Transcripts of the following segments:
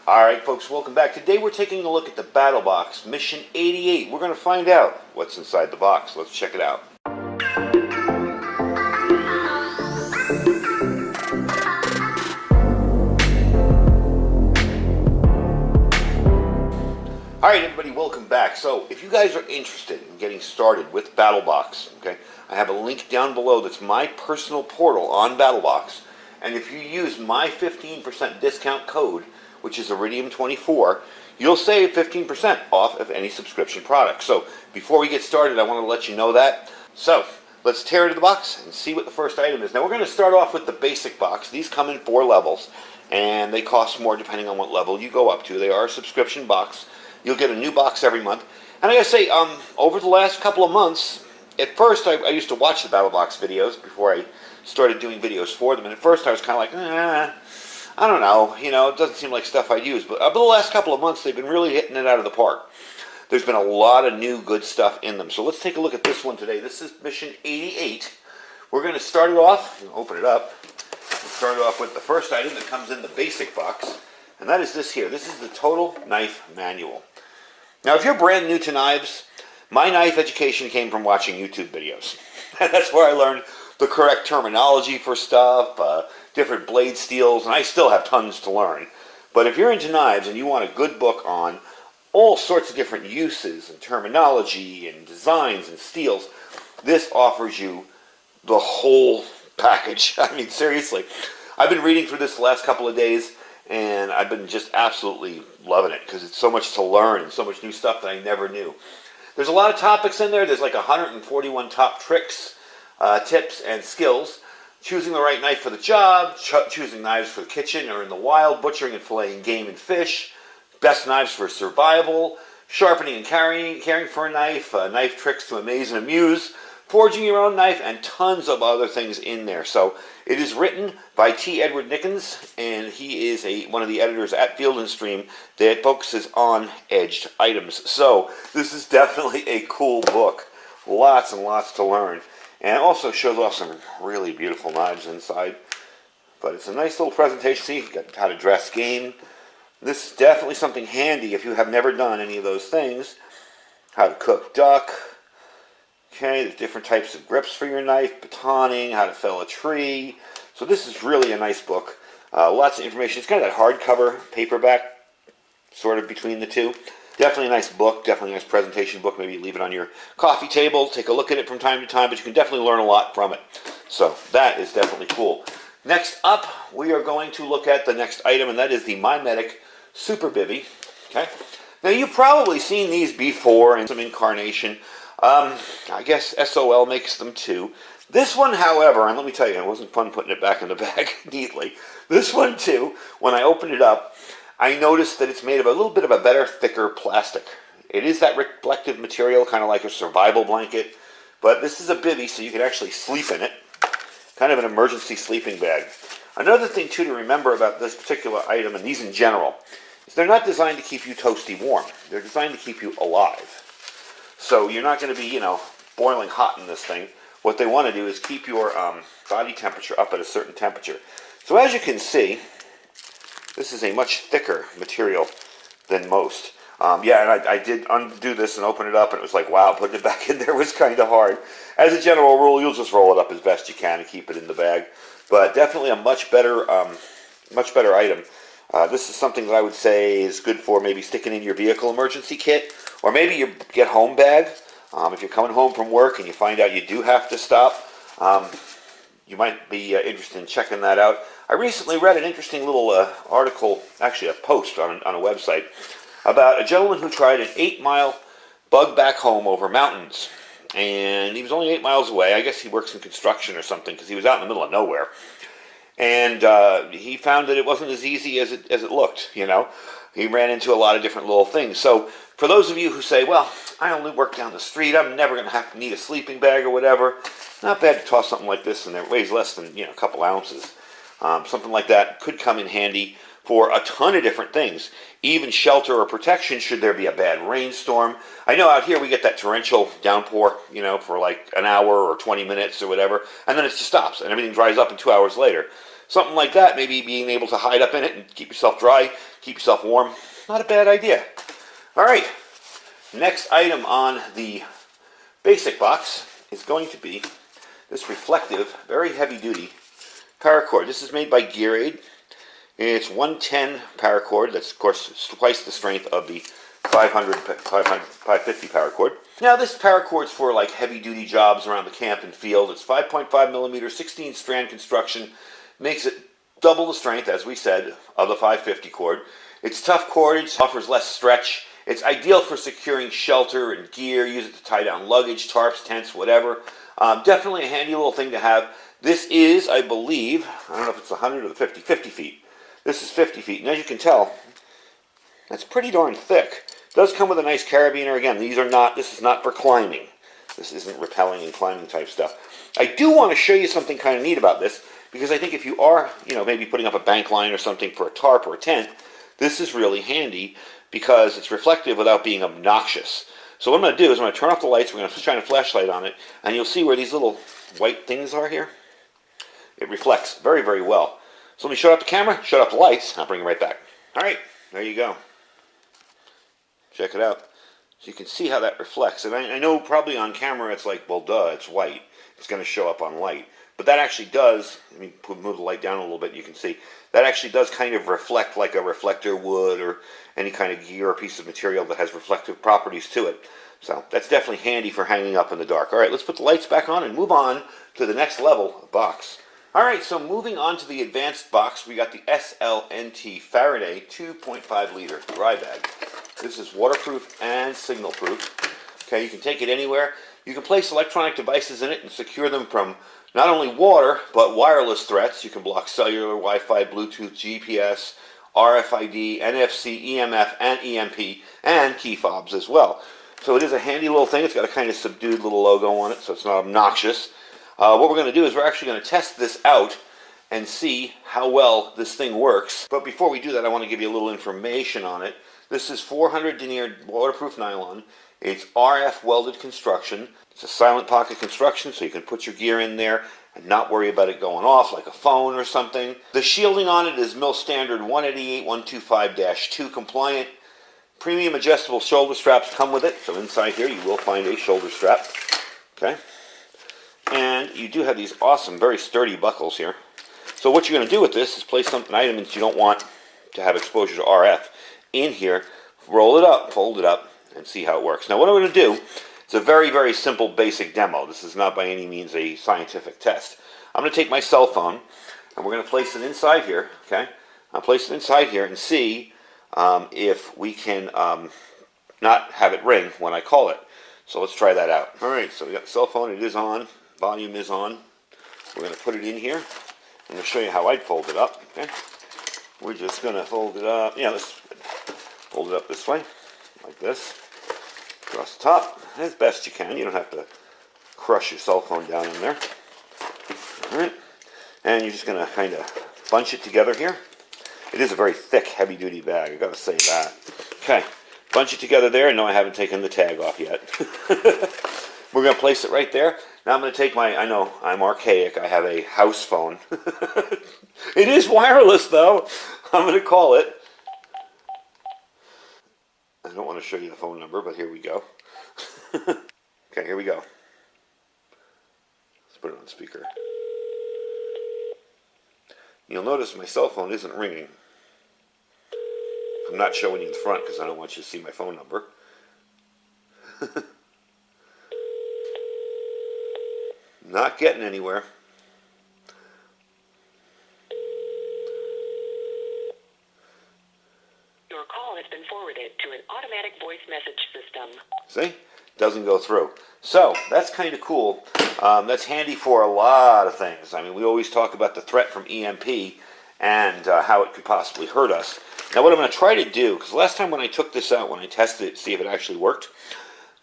Alright folks, welcome back. Today we're taking a look at the Battlbox, Mission 88. We're going to find out what's inside the box. Let's check it out. Alright everybody, welcome back. So, if you guys are interested in getting started with Battlbox, okay, I have a link down below that's my personal portal on Battlbox. And if you use my 15% discount code, which is Iridium24, you'll save 15% off of any subscription product. So before we get started, I want to let you know that. So let's tear into the box and see what the first item is. Now we're going to start off with the basic box. These come in 4 levels, and they cost more depending on what level you go up to. They are a subscription box. You'll get a new box every month. And I gotta say, over the last couple of months, at first I used to watch the Battlebox videos before I started doing videos for them. And at first I was kind of like, I don't know, it doesn't seem like stuff I'd use. But over the last couple of months, they've been really hitting it out of the park. There's been a lot of new good stuff in them. So let's take a look at this one today. This is Mission 88. We're going to start it off, open it up. We'll start off with the first item that comes in the basic box. And that is this here. This is the Total Knife Manual. Now, if you're brand new to knives, my knife education came from watching YouTube videos. That's where I learned the correct terminology for stuff, different blade steels, and I still have tons to learn. But if you're into knives and you want a good book on all sorts of different uses and terminology and designs and steels, this offers you the whole package. I mean, seriously. I've been reading through this the last couple of days, and I've been just absolutely loving it because it's so much to learn and so much new stuff that I never knew. There's a lot of topics in there. There's like 141 top tricks, tips, and skills. Choosing the right knife for the job, choosing knives for the kitchen or in the wild, butchering and filleting game and fish, best knives for survival, sharpening and caring for a knife, knife tricks to amaze and amuse, forging your own knife, and tons of other things in there. So it is written by T. Edward Nickens, and he is one of the editors at Field & Stream that focuses on edged items. So this is definitely a cool book. Lots and lots to learn. And it also shows off some really beautiful knives inside. But it's a nice little presentation. See, you've got how to dress game. This is definitely something handy if you have never done any of those things. How to cook duck. Okay, there's different types of grips for your knife. Batoning, how to fell a tree. So this is really a nice book. Lots of information. It's kind of that hardcover paperback, sort of between the two. Definitely a nice book, definitely a nice presentation book. Maybe you leave it on your coffee table, take a look at it from time to time, but you can definitely learn a lot from it. So that is definitely cool. Next up, we are going to look at the next item, and that is the MyMedic Super Bibi. Okay. Now you've probably seen these before in some incarnation. I guess SOL makes them too. This one, however, and let me tell you, it wasn't fun putting it back in the bag neatly. This one too, when I opened it up, I noticed that it's made of a little bit of a better, thicker plastic. It is that reflective material, kind of like a survival blanket, but this is a bivvy, so you can actually sleep in it. Kind of an emergency sleeping bag. Another thing, too, to remember about this particular item, and these in general, is they're not designed to keep you toasty warm. They're designed to keep you alive. So you're not going to be, boiling hot in this thing. What they want to do is keep your body temperature up at a certain temperature. So as you can see, this is a much thicker material than most. Yeah, and I did undo this and open it up, and it was like, wow, putting it back in there was kind of hard. As a general rule, you'll just roll it up as best you can and keep it in the bag. But definitely a much better item. This is something that I would say is good for maybe sticking in your vehicle emergency kit, or maybe your get-home bag. If you're coming home from work and you find out you do have to stop, you might be interested in checking that out. I recently read an interesting little article, actually a post on a website, about a gentleman who tried an 8-mile bug back home over mountains. And he was only 8 miles away. I guess he works in construction or something, because he was out in the middle of nowhere. And he found that it wasn't as easy as it looked, He ran into a lot of different little things. So for those of you who say, well, I only work down the street, I'm never going to need a sleeping bag or whatever, not bad to toss something like this in there. It weighs less than a couple ounces. Something like that could come in handy for a ton of different things. Even shelter or protection should there be a bad rainstorm. I know out here we get that torrential downpour, for like an hour or 20 minutes or whatever, and then it just stops and everything dries up in 2 hours later. something like that, maybe being able to hide up in it and keep yourself dry, keep yourself warm, not a bad idea. All right, next item on the basic box is going to be this reflective, very heavy-duty paracord. This is made by Gear-Aid. It's 110 paracord. That's, of course, twice the strength of the 550 paracord. Now, this paracord's for like heavy-duty jobs around the camp and field. It's 5.5 millimeter, 16-strand construction. Makes it double the strength, as we said, of the 550 cord. It's tough cordage, offers less stretch. It's ideal for securing shelter and gear. Use it to tie down luggage, tarps, tents, whatever. Definitely a handy little thing to have. This is, I believe, I don't know if it's 100 or the 50 feet. This is 50 feet, and as you can tell, that's pretty darn thick. It does come with a nice carabiner. Again, this is not for climbing. This isn't rappelling and climbing type stuff. I do want to show you something kind of neat about this, because I think if you are, maybe putting up a bank line or something for a tarp or a tent, this is really handy because it's reflective without being obnoxious. So what I'm going to do is I'm going to turn off the lights, we're going to shine a flashlight on it, and you'll see where these little white things are here. It reflects very, very well. So let me shut off the camera, shut off the lights, I'll bring it right back. All right, there you go. Check it out. So you can see how that reflects. And I know probably on camera it's like, well, duh, it's white. It's going to show up on light. But that actually does, let me move the light down a little bit, you can see, that actually does kind of reflect like a reflector would or any kind of gear or piece of material that has reflective properties to it. So that's definitely handy for hanging up in the dark. All right, let's put the lights back on and move on to the next level of box. All right, so moving on to the advanced box, we got the Slnt Faraday 2.5 liter dry bag. This is waterproof and signal proof. Okay, you can take it anywhere. You can place electronic devices in it and secure them from not only water, but wireless threats. You can block cellular, Wi-Fi, Bluetooth, GPS, RFID, NFC, EMF, and EMP, and key fobs as well. So it is a handy little thing. It's got a kind of subdued little logo on it, so it's not obnoxious. What we're going to do is we're actually going to test this out and see how well this thing works. But before we do that, I want to give you a little information on it. This is 400 denier waterproof nylon. It's RF welded construction. It's a silent pocket construction, so you can put your gear in there and not worry about it going off like a phone or something. The shielding on it is mil standard 188.125-2 compliant. Premium adjustable shoulder straps come with it, so inside here you will find a shoulder strap. Okay. And you do have these awesome, very sturdy buckles here. So what you're going to do with this is place some item that you don't want to have exposure to RF in here, roll it up, fold it up, and see how it works. Now what I'm going to do, it's a very, very simple basic demo. This is not by any means a scientific test. I'm going to take my cell phone, and we're going to place it inside here, okay? I'll place it inside here and see if we can not have it ring when I call it. So let's try that out. All right, so we got the cell phone. It is on. Volume is on. We're going to put it in here. I'm going to show you how I'd fold it up. Okay, we're just going to fold it up. Yeah, let's fold it up this way, like this, across the top, as best you can. You don't have to crush your cell phone down in there. All right, and you're just going to kind of bunch it together here. It is a very thick, heavy-duty bag. I've got to say that. Okay, bunch it together there. And no, I haven't taken the tag off yet. We're going to place it right there. Now I'm going to take my, I know, I'm archaic. I have a house phone. It is wireless, though. I'm going to call it. I don't want to show you the phone number, but here we go. Okay, here we go. Let's put it on speaker. You'll notice my cell phone isn't ringing. I'm not showing you the front because I don't want you to see my phone number. Not getting anywhere. Your call has been forwarded to an automatic voice message system. See? Doesn't go through. So, that's kind of cool. That's handy for a lot of things. I mean, we always talk about the threat from EMP and how it could possibly hurt us. Now, what I'm going to try to do, because last time when I took this out, when I tested it to see if it actually worked,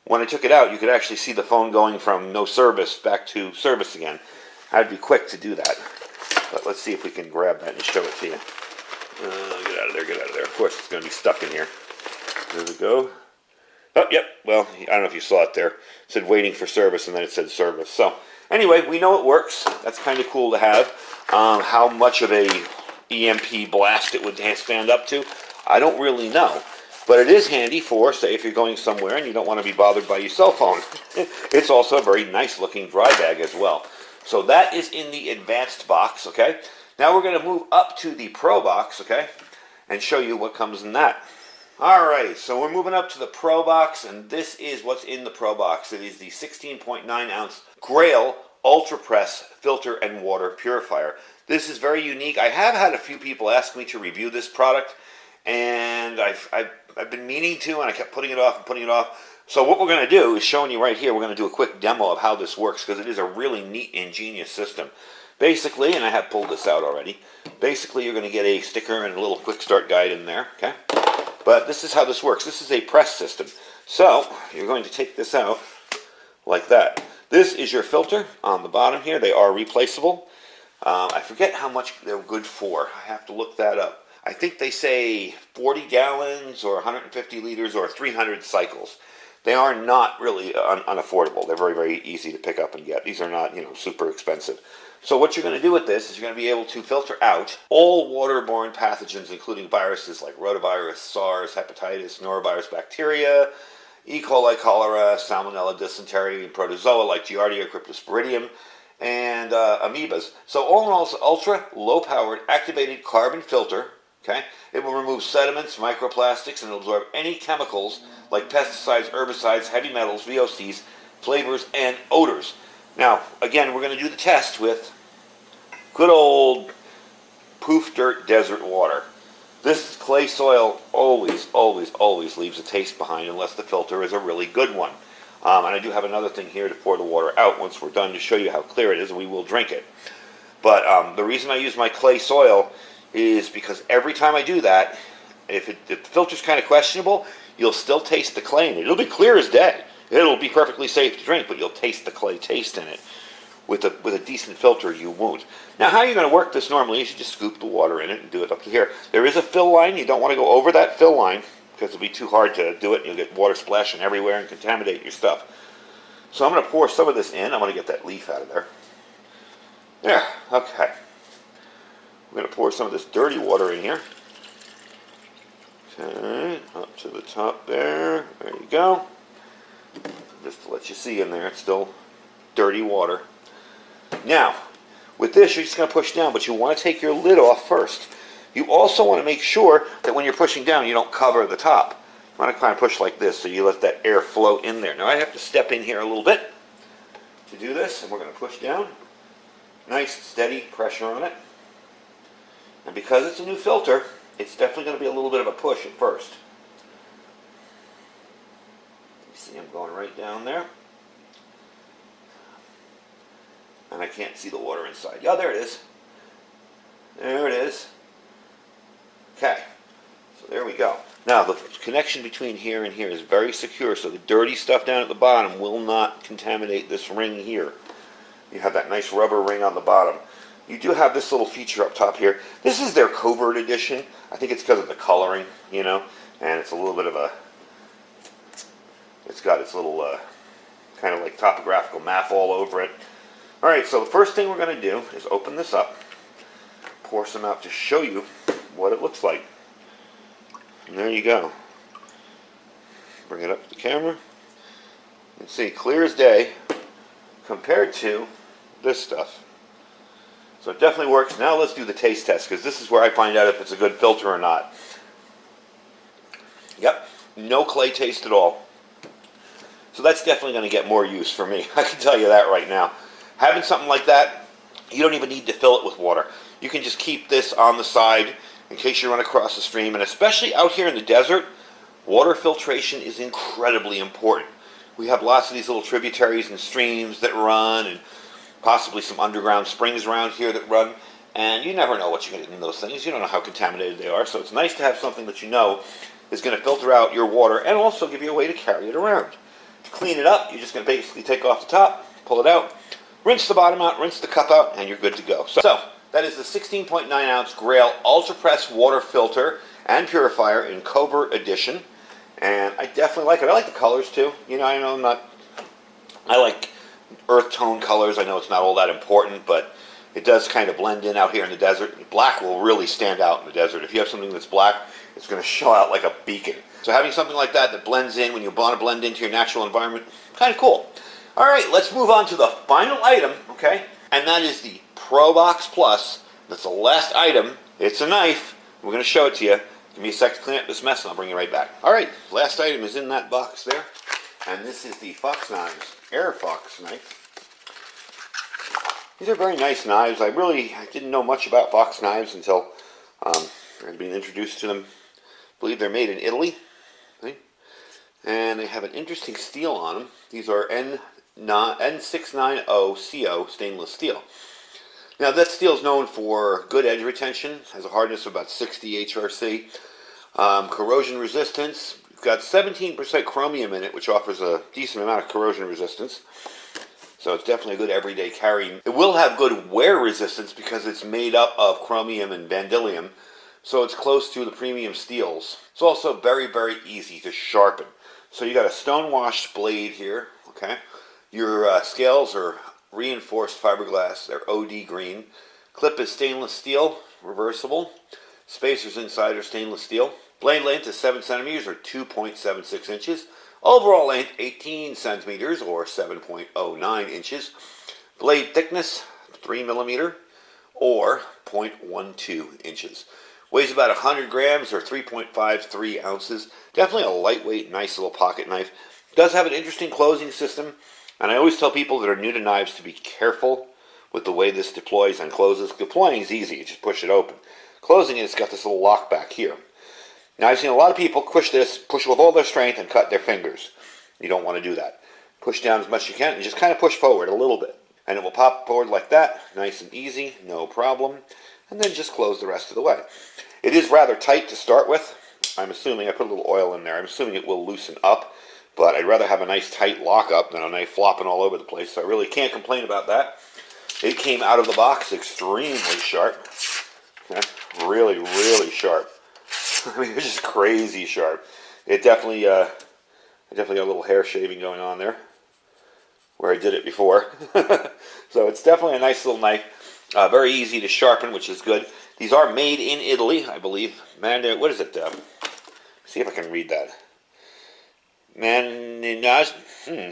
when I took it out, you could actually see the phone going from no service back to service again. I'd be quick to do that. But let's see if we can grab that and show it to you. Get out of there, get out of there. Of course, it's going to be stuck in here. There we go. Oh, yep. Well, I don't know if you saw it there. It said waiting for service, and then it said service. So, anyway, we know it works. That's kind of cool to have. How much of a EMP blast it would stand up to, I don't really know. But it is handy for, say, if you're going somewhere and you don't want to be bothered by your cell phone. It's also a very nice looking dry bag as well. So that is in the advanced box, okay? Now we're going to move up to the Pro box, okay? And show you what comes in that. Alright, so we're moving up to the Pro box, and this is what's in the Pro box. It is the 16.9 ounce Grail Ultra filter and water purifier. This is very unique. I have had a few people ask me to review this product, and I've been meaning to, and I kept putting it off and putting it off. So what we're going to do is showing you right here, we're going to do a quick demo of how this works, because it is a really neat, ingenious system. Basically, and I have pulled this out already, basically you're going to get a sticker and a little quick start guide in there, okay? But this is how this works. This is a press system. So you're going to take this out like that. This is your filter on the bottom here. They are replaceable. I forget how much they're good for. I have to look that up. I think they say 40 gallons or 150 liters or 300 cycles. They are not really unaffordable. They're very, very easy to pick up and get. These are not, super expensive. So what you're going to do with this is you're going to be able to filter out all waterborne pathogens, including viruses like rotavirus, SARS, hepatitis, norovirus bacteria, E. coli, cholera, salmonella, dysentery, and protozoa like Giardia, cryptosporidium, and amoebas. So all in all, it's an ultra low-powered activated carbon filter. Okay, it will remove sediments, microplastics, and absorb any chemicals like pesticides, herbicides, heavy metals, VOCs, flavors, and odors. Now, again, we're going to do the test with good old poof dirt desert water. This clay soil always, always, always leaves a taste behind unless the filter is a really good one. And I do have another thing here to pour the water out once we're done to show you how clear it is, and we will drink it. But the reason I use my clay soil is because every time I do that, if the filter's kind of questionable, you'll still taste the clay in it. It'll be clear as day. It'll be perfectly safe to drink, but you'll taste the clay taste in it. With a decent filter, you won't. Now, how you're going to work this normally is you just scoop the water in it and do it up to here. There is a fill line. You don't want to go over that fill line because it'll be too hard to do it, and you'll get water splashing everywhere and contaminate your stuff. So I'm going to pour some of this in. I'm going to get that leaf out of there. There, okay. I'm going to pour some of this dirty water in here. Okay, up to the top there. There you go. Just to let you see in there, it's still dirty water. Now, with this, you're just going to push down, but you want to take your lid off first. You also want to make sure that when you're pushing down, you don't cover the top. You want to kind of push like this so you let that air flow in there. Now, I have to step in here a little bit to do this, and we're going to push down. Nice, steady pressure on it. And because it's a new filter, it's definitely going to be a little bit of a push at first. You see I'm going right down there. And I can't see the water inside. Yeah, there it is. There it is. Okay. So there we go. Now, the connection between here and here is very secure, so the dirty stuff down at the bottom will not contaminate this ring here. You have that nice rubber ring on the bottom. You do have this little feature up top here. This is their covert edition. I think it's because of the coloring, and it's a little bit of a, it's got its little kind of like topographical map all over it. Alright, so the first thing we're going to do is open this up, pour some out to show you what it looks like. And there you go. Bring it up to the camera. You can see clear as day compared to this stuff. So it definitely works. Now let's do the taste test, because this is where I find out if it's a good filter or not. Yep, no clay taste at all. So that's definitely going to get more use for me. I can tell you that right now. Having something like that, you don't even need to fill it with water. You can just keep this on the side in case you run across a stream. And especially out here in the desert, water filtration is incredibly important. We have lots of these little tributaries and streams that run, and possibly some underground springs around here that run. And you never know what you're going to get in those things. You don't know how contaminated they are. So it's nice to have something that you know is going to filter out your water and also give you a way to carry it around. To clean it up, you're just going to basically take off the top, pull it out, rinse the bottom out, rinse the cup out, and you're good to go. So that is the 16.9 ounce Grail Ultra Water Filter and Purifier in Covert Edition. and I definitely like it. I like the colors too. You know, I like earth tone colors. I know it's not all that important, but it does kind of blend in out here in the desert. Black will really stand out in the desert. If you have something that's black, it's going to show out like a beacon. So having something like that that blends in when you want to blend into your natural environment, kind of cool. All right, let's move on to the final item, okay? And that is the ProBox Plus. That's the last item. It's a knife. We're going to show it to you. Give me a sec to clean up this mess and I'll bring you right back. All right, last item is in that box there. And this is the Knives Airfox knife. These are very nice knives. I didn't know much about Fox knives until I'd been introduced to them. I believe they're made in Italy. Okay? And they have an interesting steel on them. These are N690CO stainless steel. Now that steel is known for good edge retention, has a hardness of about 60 HRC, corrosion resistance. It's got 17% chromium in it, which offers a decent amount of corrosion resistance. So it's definitely a good everyday carry. It will have good wear resistance because it's made up of chromium and bandylium, so it's close to the premium steels. It's also very, very easy to sharpen. So you got a stone-washed blade here, okay? Your scales are reinforced fiberglass. They're OD green. Clip is stainless steel, reversible. Spacers inside are stainless steel. Blade length is 7 centimeters or 2.76 inches. Overall length 18 centimeters or 7.09 inches. Blade thickness 3 millimeter or 0.12 inches. Weighs about 100 grams or 3.53 ounces. Definitely a lightweight, nice little pocket knife. Does have an interesting closing system. And I always tell people that are new to knives to be careful with the way this deploys and closes. Deploying is easy. You just push it open. Closing it, it's got this little lock back here. Now, I've seen a lot of people push with all their strength and cut their fingers. You don't want to do that. Push down as much as you can and just kind of push forward a little bit. And it will pop forward like that, nice and easy, no problem. And then just close the rest of the way. It is rather tight to start with. I'm assuming, I put a little oil in there, I'm assuming it will loosen up. But I'd rather have a nice tight lockup than a knife flopping all over the place. So I really can't complain about that. It came out of the box extremely sharp. Okay. Really, really sharp. I mean, it's just crazy sharp. It definitely got a little hair shaving going on there where I did it before. So it's definitely a nice little knife. Very easy to sharpen, which is good. These are made in Italy, I believe. Man, what is it? See if I can read that.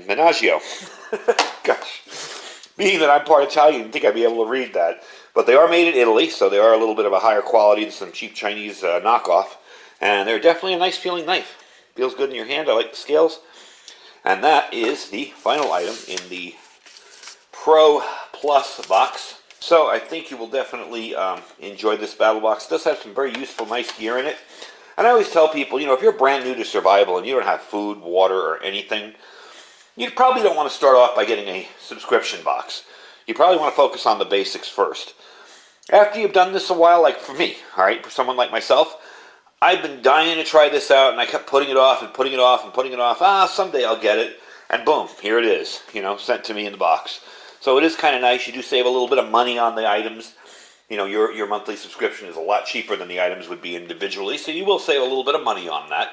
Menaggio. Gosh. Being that I'm part Italian, you'd think I'd be able to read that. But they are made in Italy, so they are a little bit of a higher quality than some cheap Chinese knockoff. And they're definitely a nice feeling knife. Feels good in your hand. I like the scales. And that is the final item in the Pro Plus box. So I think you will definitely enjoy this battle box. It does have some very useful, nice gear in it. And I always tell people, if you're brand new to survival and you don't have food, water, or anything, you probably don't want to start off by getting a subscription box. You probably want to focus on the basics first. After you've done this a while, like for me, all right, for someone like myself, I've been dying to try this out, and I kept putting it off and putting it off and putting it off. Someday I'll get it. And boom, here it is, sent to me in the box. So it is kind of nice. You do save a little bit of money on the items. Your monthly subscription is a lot cheaper than the items would be individually, so you will save a little bit of money on that.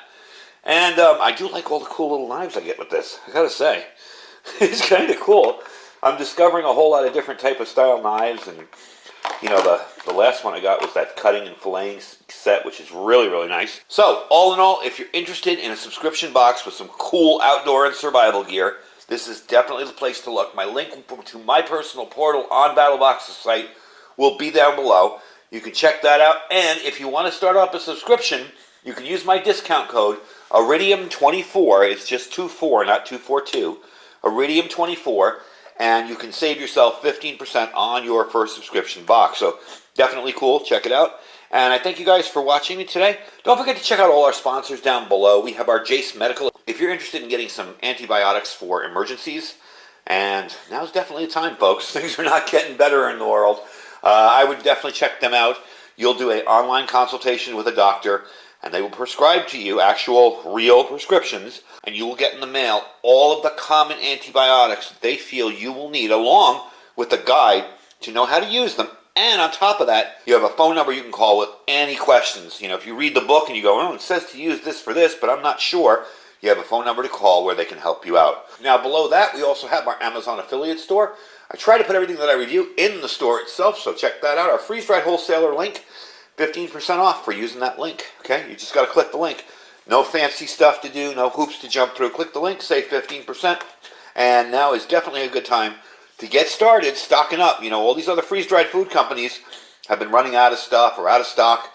And I do like all the cool little knives I get with this, I gotta say. It's kind of cool. I'm discovering a whole lot of different type of style knives, and the last one I got was that cutting and filleting set, which is really, really nice. So, all in all, if you're interested in a subscription box with some cool outdoor and survival gear, this is definitely the place to look. My link to my personal portal on Battlebox's site will be down below. You can check that out. And if you want to start off a subscription, you can use my discount code, Iridium24. It's just 24, not 242. Iridium24. And you can save yourself 15% on your first subscription box. So definitely cool. Check it out. And I thank you guys for watching me today. Don't forget to check out all our sponsors down below. We have our Jace Medical. If you're interested in getting some antibiotics for emergencies, and now's definitely the time, folks. Things are not getting better in the world. I would definitely check them out. You'll do an online consultation with a doctor, and they will prescribe to you actual, real prescriptions, and you will get in the mail all of the common antibiotics that they feel you will need, along with a guide to know how to use them And on top of that, you have a phone number you can call with any questions. You know, if you read the book and you go, oh, it says to use this for this, but I'm not sure, you have a phone number to call where they can help you out. Now, below that, we also have our Amazon affiliate store. I try to put everything that I review in the store itself, so check that out. Our freeze-dried wholesaler link, 15% off for using that link. Okay, you just got to click the link. No fancy stuff to do, no hoops to jump through. Click the link, save 15%, and now is definitely a good time to get started stocking up. You know, all these other freeze-dried food companies have been running out of stuff or out of stock.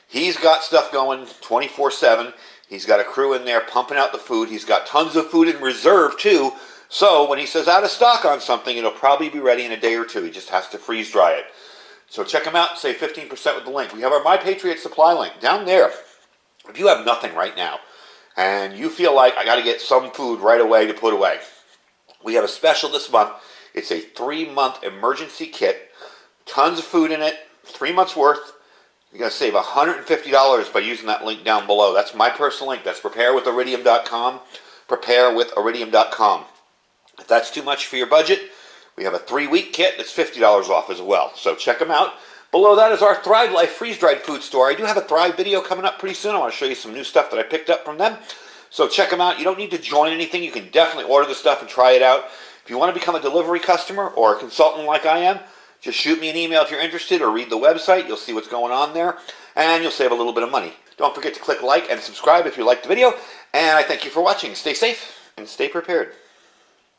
He's got stuff going 24/7. He's got a crew in there pumping out the food. He's got tons of food in reserve too. So when he says out of stock on something, it'll probably be ready in a day or two. He just has to freeze dry it. So check him out, save 15% with the link. We have our My Patriot Supply link down there. If you have nothing right now and you feel like I got to get some food right away to put away, we have a special this month. It's a 3-month emergency kit. Tons of food in it, 3 months worth. You're going to save $150 by using that link down below. That's my personal link. That's preparewithiridium.com. Preparewithiridium.com. If that's too much for your budget, we have a 3-week kit that's $50 off as well. So check them out. Below that is our Thrive Life freeze-dried food store. I do have a Thrive video coming up pretty soon. I want to show you some new stuff that I picked up from them. So check them out. You don't need to join anything. You can definitely order the stuff and try it out. If you want to become a delivery customer or a consultant like I am, just shoot me an email if you're interested or read the website. You'll see what's going on there, and you'll save a little bit of money. Don't forget to click like and subscribe if you liked the video, and I thank you for watching. Stay safe and stay prepared.